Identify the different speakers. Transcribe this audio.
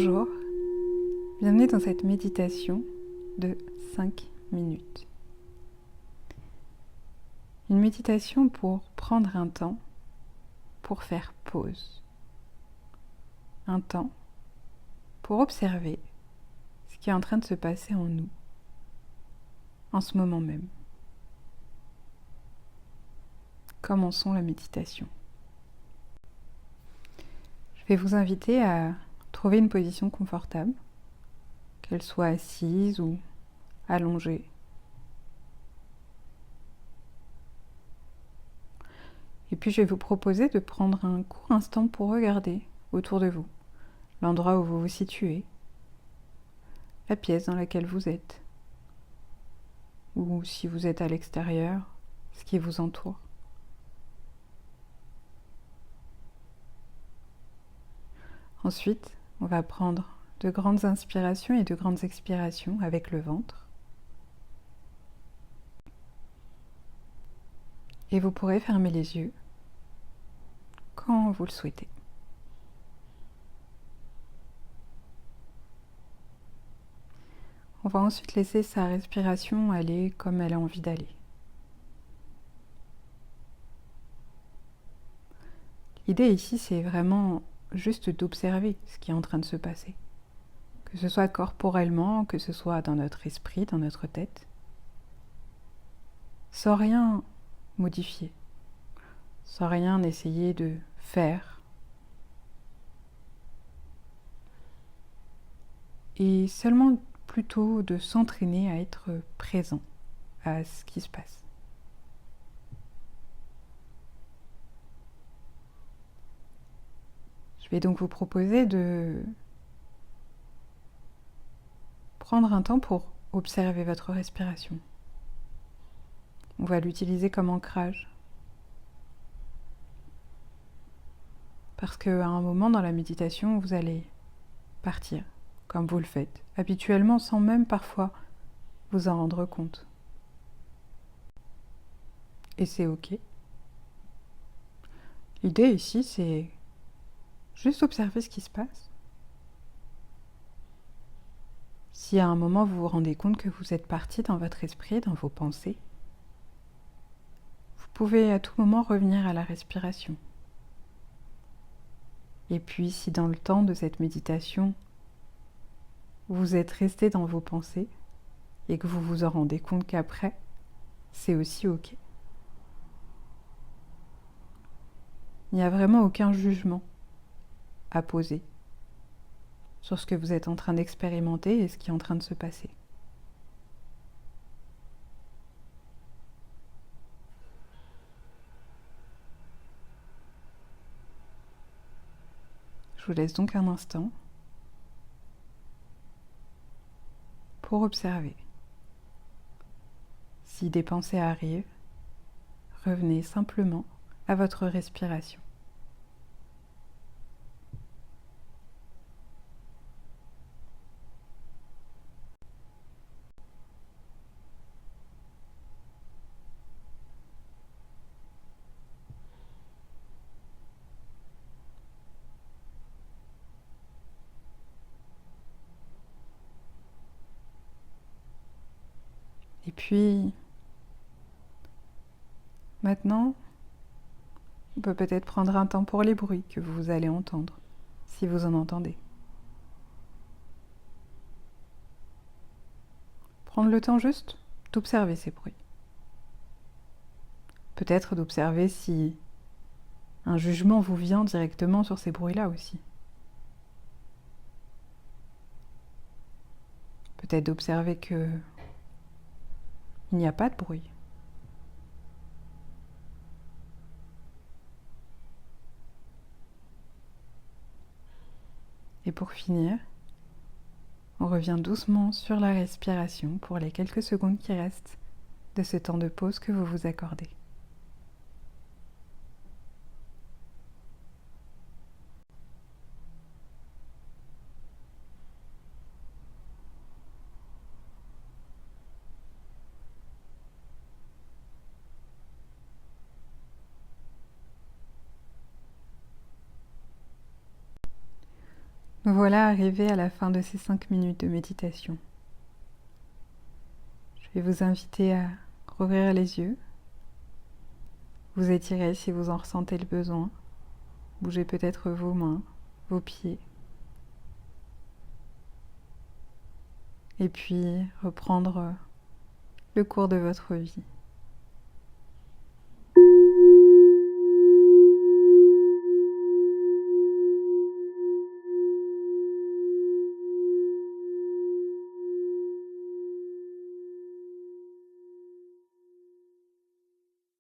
Speaker 1: Bonjour, bienvenue dans cette méditation de 5 minutes. Une méditation pour prendre un temps pour faire pause. Un temps pour observer ce qui est en train de se passer en nous, en ce moment même. Commençons la méditation. Je vais vous inviter à trouver une position confortable, qu'elle soit assise ou allongée. Et puis je vais vous proposer de prendre un court instant pour regarder autour de vous, l'endroit où vous vous situez, la pièce dans laquelle vous êtes, ou si vous êtes à l'extérieur, ce qui vous entoure. Ensuite, on va prendre de grandes inspirations et de grandes expirations avec le ventre. Et vous pourrez fermer les yeux quand vous le souhaitez. On va ensuite laisser sa respiration aller comme elle a envie d'aller. L'idée ici, c'est vraiment juste d'observer ce qui est en train de se passer. Que ce soit corporellement, que ce soit dans notre esprit, dans notre tête. Sans rien modifier. Sans rien essayer de faire. Et seulement plutôt de s'entraîner à être présent à ce qui se passe. Je vais donc vous proposer de prendre un temps pour observer votre respiration. On va l'utiliser comme ancrage. Parce qu'à un moment dans la méditation, vous allez partir, comme vous le faites, habituellement sans même parfois vous en rendre compte. Et c'est ok. L'idée ici, c'est juste observer ce qui se passe. Si à un moment vous vous rendez compte que vous êtes parti dans votre esprit, dans vos pensées, vous pouvez à tout moment revenir à la respiration. Et puis si dans le temps de cette méditation, vous êtes resté dans vos pensées et que vous vous en rendez compte qu'après, c'est aussi ok. Il n'y a vraiment aucun jugement à poser sur ce que vous êtes en train d'expérimenter et ce qui est en train de se passer. Je vous laisse donc un instant pour observer. Si des pensées arrivent, revenez simplement à votre respiration. Et puis, maintenant, on peut peut-être prendre un temps pour les bruits que vous allez entendre, si vous en entendez. Prendre le temps juste d'observer ces bruits. Peut-être d'observer si un jugement vous vient directement sur ces bruits-là aussi. Peut-être d'observer que il n'y a pas de bruit. Et pour finir, on revient doucement sur la respiration pour les quelques secondes qui restent de ce temps de pause que vous vous accordez. Nous voilà arrivés à la fin de ces 5 minutes de méditation. Je vais vous inviter à rouvrir les yeux, vous étirer si vous en ressentez le besoin, bougez peut-être vos mains, vos pieds, et puis reprendre le cours de votre vie.